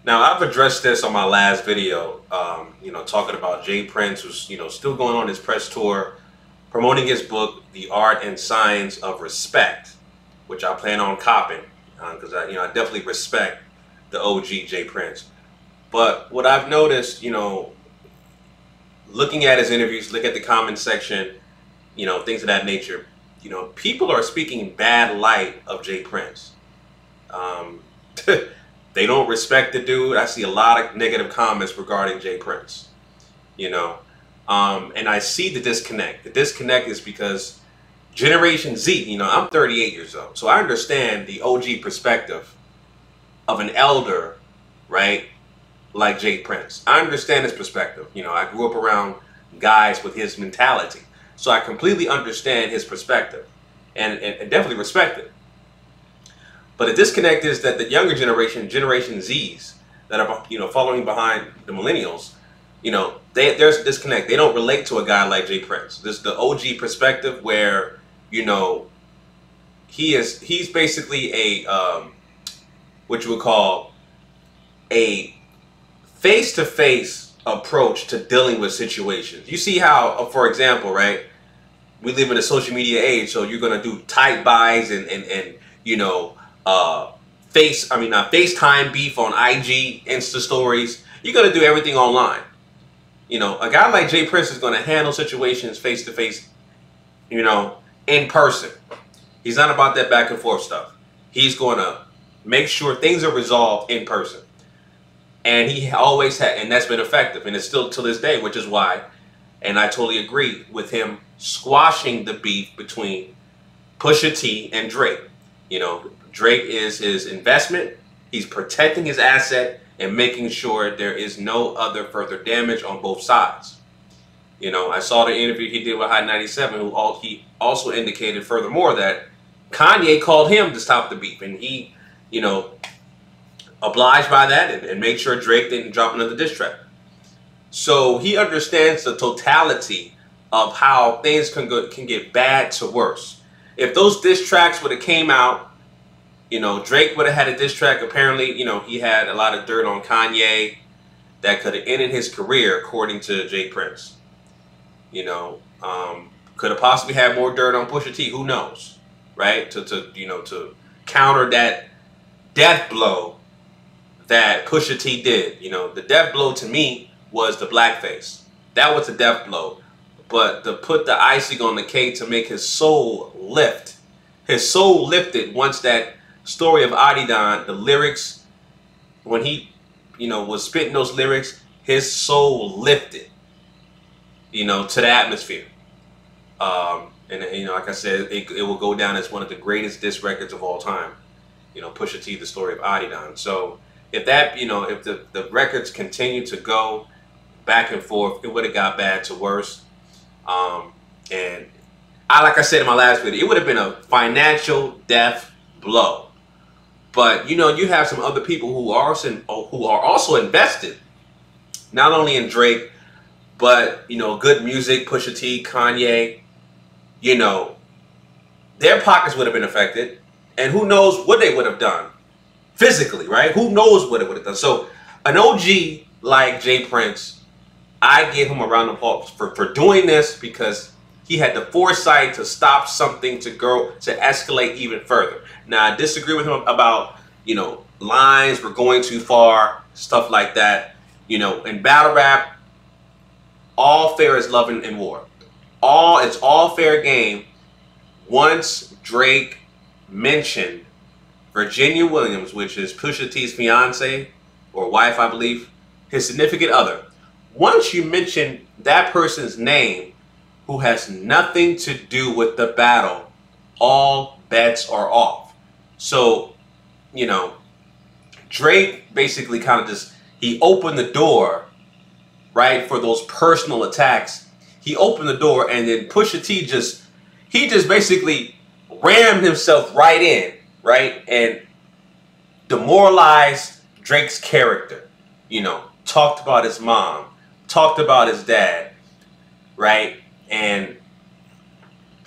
Now, I've addressed this on my last video, talking about Jay Prince, who's, still going on his press tour, promoting his book, The Art and Science of Respect, which I plan on copping, because I definitely respect the OG Jay Prince. But what I've noticed, looking at his interviews, look at the comment section, things of that nature, people are speaking bad light of Jay Prince. They don't respect the dude. I see a lot of negative comments regarding Jay Prince, and I see the disconnect. The disconnect is because Generation Z, I'm 38 years old, so I understand the OG perspective of an elder, right, like Jay Prince. I understand his perspective. I grew up around guys with his mentality, so I completely understand his perspective and definitely respect it. But the disconnect is that the younger generation, Generation Zs, that are following behind the millennials, there's a disconnect. They don't relate to a guy like Jay Prince. This is the OG perspective where he's basically a what you would call a face-to-face approach to dealing with situations. You see how, for example, right? We live in a social media age, so you're gonna do tight buys and FaceTime beef on IG, Insta stories. You're gonna do everything online. A guy like Jay Prince is gonna handle situations face to face, in person. He's not about that back and forth stuff. He's gonna make sure things are resolved in person. And he always had, and that's been effective, and it's still to this day, which is why, and I totally agree with him squashing the beef between Pusha T and Drake. Drake is his investment. He's protecting his asset and making sure there is no other further damage on both sides. I saw the interview he did with Hot 97, he also indicated furthermore that Kanye called him to stop the beef, and he, obliged by that and made sure Drake didn't drop another diss track. So he understands the totality of how things can get bad to worse. If those diss tracks would have came out, Drake would have had a diss track. Apparently, he had a lot of dirt on Kanye that could have ended his career, according to Jay Prince. Could have possibly had more dirt on Pusha T. Who knows, right? To counter that death blow that Pusha T did. The death blow to me was the blackface. That was a death blow. But to put the icing on the cake to make his soul lift. His soul lifted once that story of Adidon, the lyrics, when he, was spitting those lyrics, his soul lifted, to the atmosphere. And like I said, it will go down as one of the greatest diss records of all time. Pusha T, the story of Adidon. So if that, if the records continue to go back and forth, it would have got bad to worse. And like I said in my last video, it would have been a financial death blow. But you have some other people who are also invested, not only in Drake, but good music, Pusha T, Kanye. Their pockets would have been affected, and who knows what they would have done physically, right? Who knows what it would have done? So an OG like Jay Prince, I give him a round of applause for doing this, because he had the foresight to stop something to escalate even further. Now, I disagree with him about, lines were going too far, stuff like that. In battle rap, all fair is love and war. It's all fair game. Once Drake mentioned Virginia Williams, which is Pusha T's fiance or wife, I believe, his significant other. Once you mention that person's name, who has nothing to do with the battle, all bets are off. So, Drake basically kind of he opened the door, right, for those personal attacks. He opened the door, and then Pusha T just basically rammed himself right in, right, and demoralized Drake's character. Talked about his mom, talked about his dad, right? And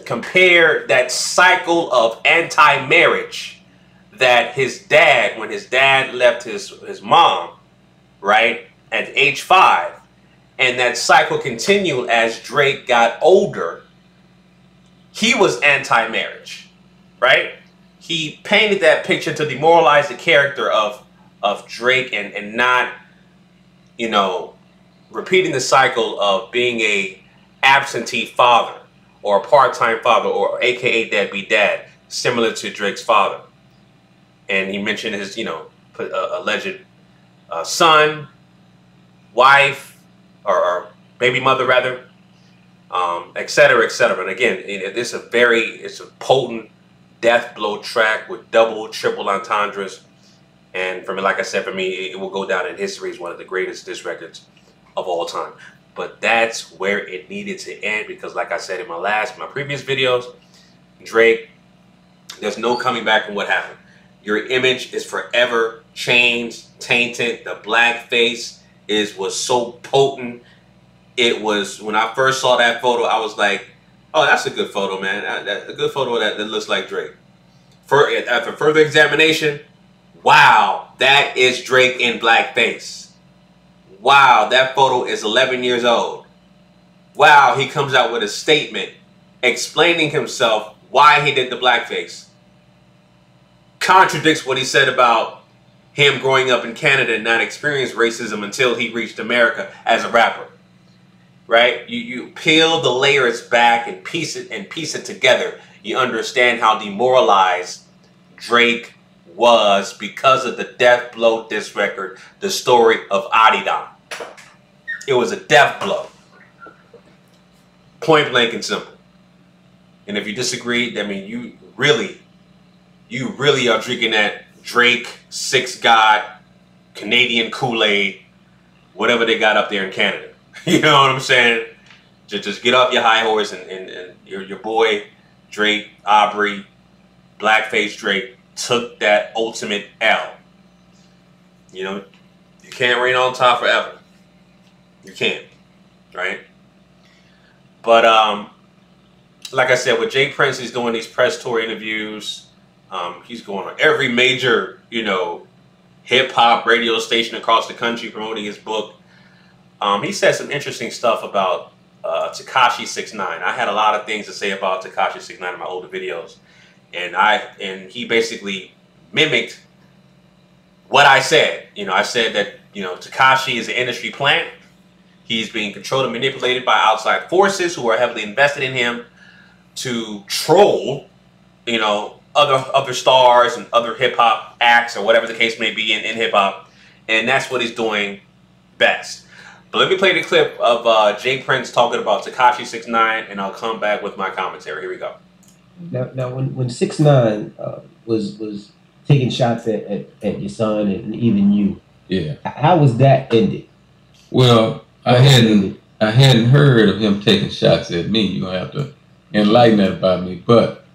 compare that cycle of anti-marriage that his dad, when his dad left his mom, right, at age 5. And that cycle continued as Drake got older. He was anti-marriage, right? He painted that picture to demoralize the character of Drake and not, you know, repeating the cycle of being a absentee father or a part-time father, or AKA deadbeat dad, similar to Drake's father. And he mentioned his, you know, alleged son, wife, or baby mother rather, etc., etc. And again, it's a potent death blow track with double, triple entendres. And for me, like I said, for me, it will go down in history as one of the greatest diss records of all time. But that's where it needed to end, because like I said in my previous videos, Drake, there's no coming back from what happened. Your image is forever changed, tainted. The blackface was so potent. It was, when I first saw that photo, I was like, oh, that's a good photo, man. A good photo that looks like Drake. After further examination, wow, that is Drake in blackface. Wow, that photo is 11 years old. Wow, he comes out with a statement explaining himself why he did the blackface. Contradicts what he said about him growing up in Canada and not experiencing racism until he reached America as a rapper. Right? You peel the layers back and piece it together. You understand how demoralized Drake was because of the death blow diss record, the story of Adidas. It was a death blow. Point blank and simple. And if you disagree, I mean, you really are drinking that Drake, 6ix9ine, Canadian Kool-Aid, whatever they got up there in Canada. You know what I'm saying? Just get off your high horse, and your boy Drake, Aubrey, blackface Drake took that ultimate L. You know, you can't reign on top forever. You can't, right? But like I said, with Jay Prince, he's doing these press tour interviews. He's going on every major, you know, hip hop radio station across the country promoting his book. He said some interesting stuff about Tekashi 6ix9ine. I had a lot of things to say about Tekashi 6ix9ine in my older videos, and he basically mimicked what I said. You know, I said that, you know, Tekashi is an industry plant. He's being controlled and manipulated by outside forces who are heavily invested in him to troll, you know, other stars and other hip hop acts, or whatever the case may be in hip hop, and that's what he's doing best. But let me play the clip of Jay Prince talking about Tekashi 6ix9ine, and I'll come back with my commentary. Here we go. Now when 6ix9ine was taking shots at your son and even you, yeah, how was that ended? Well, I hadn't heard of him taking shots at me. You're gonna have to enlighten that about me. But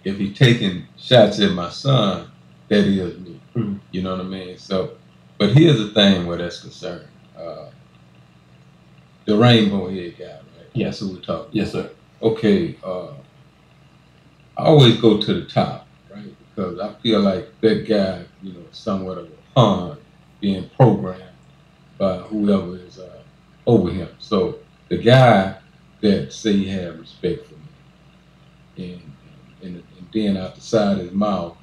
if he's taking shots at my son, that is me. Mm-hmm. You know what I mean? So, but here's the thing where that's concerned. The rainbow head guy, right? Yes. That's who we're talking. Yes, sir. Okay. I always go to the top, right? Because I feel like that guy, you know, somewhat of a pawn being programmed by whoever is over him. So the guy that say he had respect for me, and then out the side of his mouth,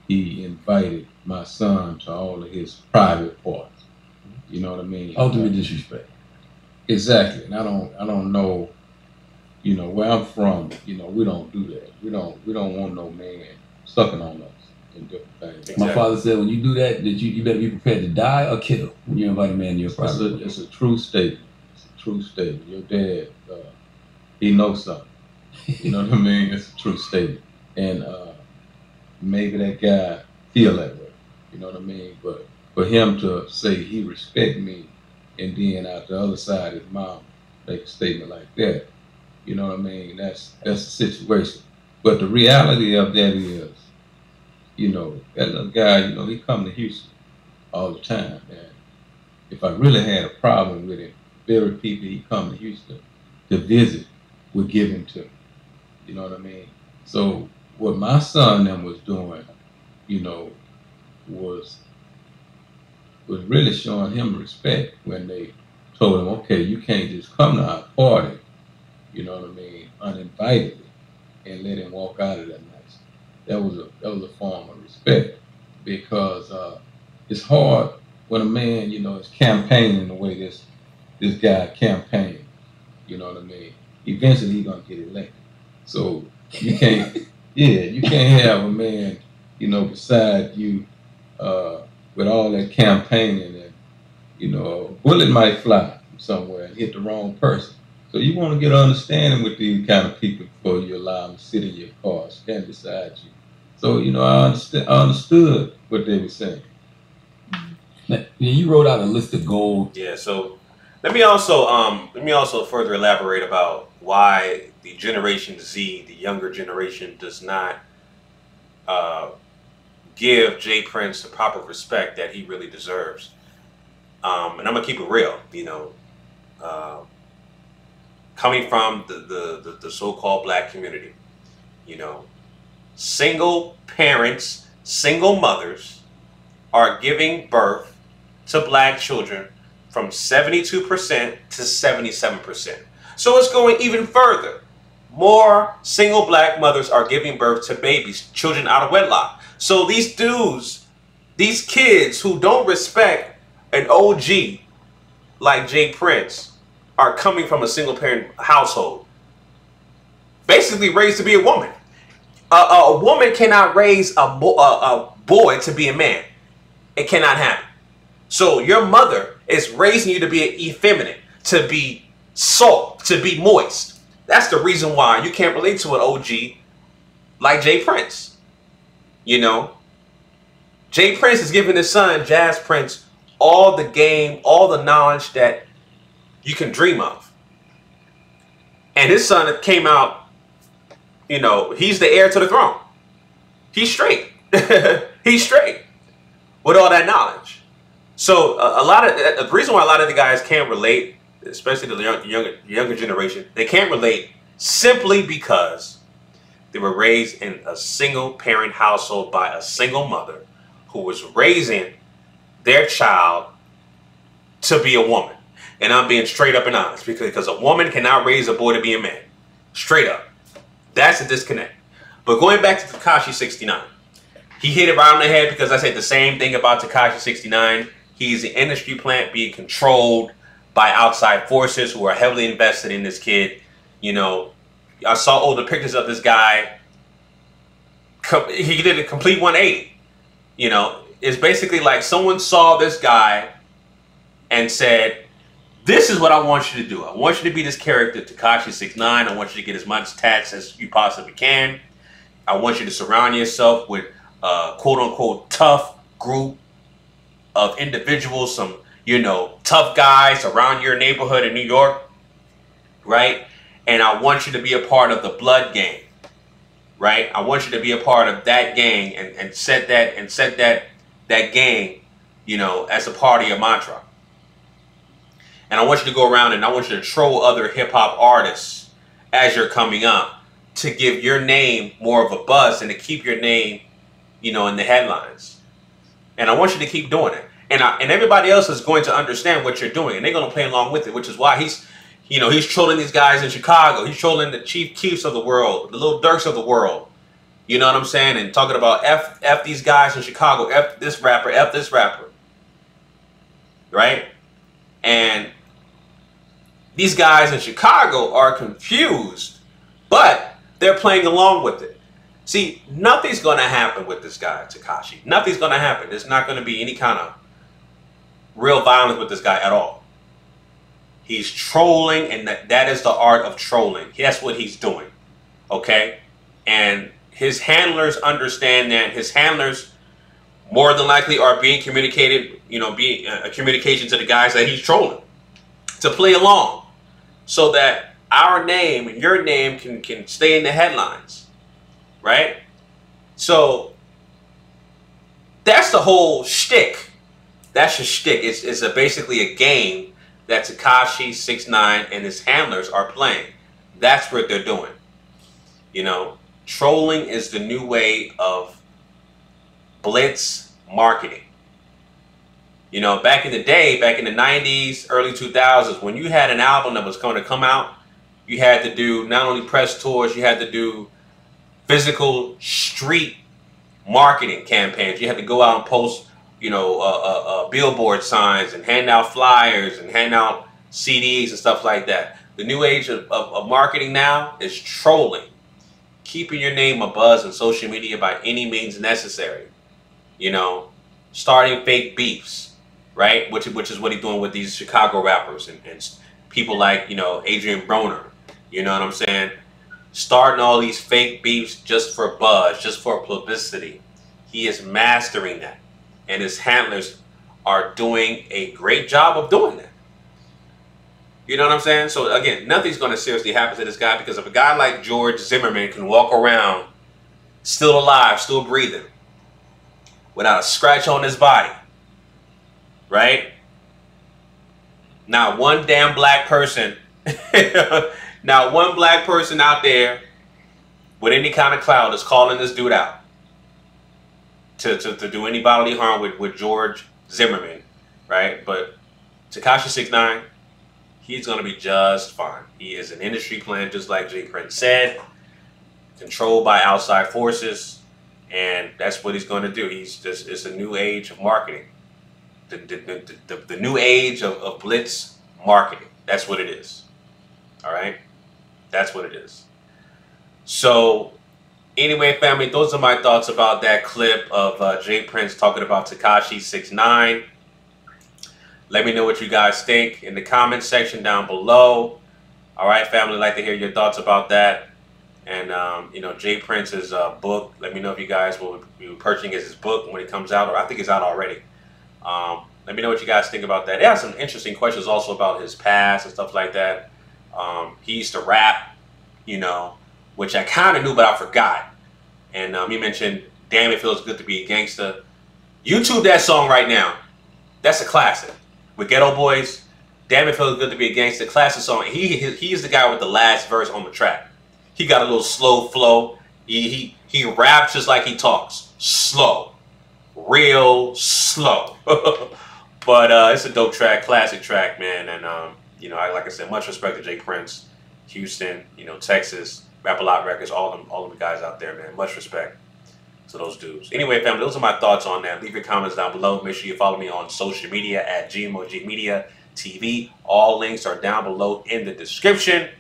he invited my son to all of his private parts. You know what I mean? Ultimate disrespect. Exactly. And I don't know, you know, where I'm from, you know, we don't do that. We don't want no man sucking on us and different things. Exactly. My father said when you do that, you better be prepared to die or kill when you invite a man to your private. It's a true statement. It's a true statement. Your dad, he knows something. You know what I mean? It's a true statement. And maybe that guy feel that way. You know what I mean? But for him to say he respect me, and then out the other side of his mouth make a statement like that, you know what I mean? That's the situation. But the reality of that is, you know, that little guy, you know, he come to Houston all the time. And if I really had a problem with him, very people he come to Houston to visit would give him to me. You know what I mean? So what my son then was doing, you know, was was really showing him respect when they told him, okay, you can't just come to our party, you know what I mean, uninvited, and let him walk out of that night. That was a form of respect, because it's hard when a man, you know, is campaigning the way this guy campaigned. You know what I mean? Eventually he's gonna get elected. So you can't, yeah, you can't have a man, you know, beside you with all that campaigning, and you know, a bullet might fly from somewhere and hit the wrong person. So you want to get an understanding with these kind of people before you allow them to sit in your car, stand beside you. So you know, I understood what they were saying. Now, you wrote out a list of goals. Yeah. So let me also further elaborate about why the Generation Z, the younger generation, does not give Jay Prince the proper respect that he really deserves. And I'm gonna keep it real, you know. Coming from the so-called black community, you know, single parents, single mothers are giving birth to black children from 72% to 77%. So it's going even further. More single black mothers are giving birth to babies, children out of wedlock. So these dudes, these kids who don't respect an OG like Jay Prince are coming from a single parent household, basically raised to be a woman. A woman cannot raise a boy to be a man. It cannot happen. So your mother is raising you to be effeminate, to be soft, to be moist. That's the reason why you can't relate to an OG like Jay Prince. You know, Jay Prince is giving his son, Jazz Prince, all the game, all the knowledge that you can dream of. And his son came out, you know, he's the heir to the throne. He's straight. He's straight with all that knowledge. So the reason why a lot of the guys can't relate, especially the younger generation, they can't relate simply because they were raised in a single parent household by a single mother who was raising their child to be a woman. And I'm being straight up and honest, because a woman cannot raise a boy to be a man. Straight up. That's a disconnect. But going back to Tekashi 6ix9ine, he hit it right on the head, because I said the same thing about Tekashi 6ix9ine. He's an industry plant being controlled by outside forces who are heavily invested in this kid. You know, I saw older pictures of this guy. He did a complete 180. You know, it's basically like someone saw this guy and said, this is what I want you to do. I want you to be this character, Tekashi 6ix9ine. I want you to get as much tats as you possibly can. I want you to surround yourself with a quote-unquote tough group of individuals, some, you know, tough guys around your neighborhood in New York, right? And I want you to be a part of the blood gang, right? I want you to be a part of that gang and set that gang, you know, as a part of your mantra. And I want you to go around and I want you to troll other hip-hop artists as you're coming up to give your name more of a buzz and to keep your name, you know, in the headlines. And I want you to keep doing it. And everybody else is going to understand what you're doing, and they're going to play along with it, which is why he's, you know, he's trolling these guys in Chicago. He's trolling the Chief Keefs of the world, the Lil Durks of the world. You know what I'm saying? And talking about F these guys in Chicago, F this rapper, F this rapper. Right? And these guys in Chicago are confused, but they're playing along with it. See, nothing's going to happen with this guy, Tekashi. Nothing's going to happen. There's not going to be any kind of real violence with this guy at all. He's trolling, and that is the art of trolling. That's what he's doing. Okay? And his handlers understand that. His handlers more than likely are being communicated, you know, being a communication to the guys that he's trolling to play along so that our name and your name can stay in the headlines. Right? So that's the whole shtick. That's your shtick. It's basically a game that Tekashi 6ix9ine and his handlers are playing. That's what they're doing. You know, trolling is the new way of blitz marketing. You know, back in the day, back in the 90s, early 2000s, when you had an album that was going to come out, you had to do not only press tours, you had to do physical street marketing campaigns. You had to go out and post, you know, billboard signs and hand out flyers and hand out CDs and stuff like that. The new age of marketing now is trolling, keeping your name abuzz on social media by any means necessary. You know, starting fake beefs, right? Which is what he's doing with these Chicago rappers and people like, you know, Adrian Broner. You know what I'm saying? Starting all these fake beefs just for buzz, just for publicity. He is mastering that. And his handlers are doing a great job of doing that. You know what I'm saying? So again, nothing's going to seriously happen to this guy, because if a guy like George Zimmerman can walk around still alive, still breathing, without a scratch on his body, right? Not one damn black person, not one black person out there with any kind of clout is calling this dude out to do any bodily harm with George Zimmerman, right? But Tekashi 6ix9ine, he's going to be just fine. He is an industry plant, just like J Prince said, controlled by outside forces, and that's what he's going to do. He's just, it's a new age of marketing. The new age of blitz marketing. That's what it is. All right? That's what it is. So, anyway, family, those are my thoughts about that clip of J Prince talking about Tekashi 6ix9ine. Let me know what you guys think in the comment section down below. All right, family, I'd like to hear your thoughts about that. And, you know, J Prince's book, let me know if you guys will be purchasing his book when it comes out, or I think it's out already. Let me know what you guys think about that. They have some interesting questions also about his past and stuff like that. He used to rap, you know, which I kind of knew, but I forgot. And he mentioned, "Damn, it feels good to be a gangster." YouTube that song right now. That's a classic. With Ghetto Boys, "Damn, it feels good to be a gangster." Classic song. He's the guy with the last verse on the track. He got a little slow flow. He raps just like he talks. Slow. Real slow. But it's a dope track, classic track, man. And you know, like I said, much respect to J Prince, Houston, you know, Texas, Rap A Lot Records, all of the guys out there, man. Much respect to those dudes. Anyway, family, those are my thoughts on that. Leave your comments down below. Make sure you follow me on social media at GMOGMediaTV. All links are down below in the description.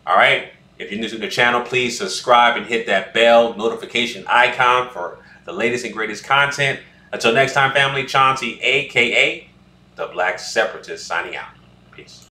All right. If you're new to the channel, please subscribe and hit that bell notification icon for the latest and greatest content. Until next time, family, Chauncey, a.k.a. the Black Separatist, signing out. Peace.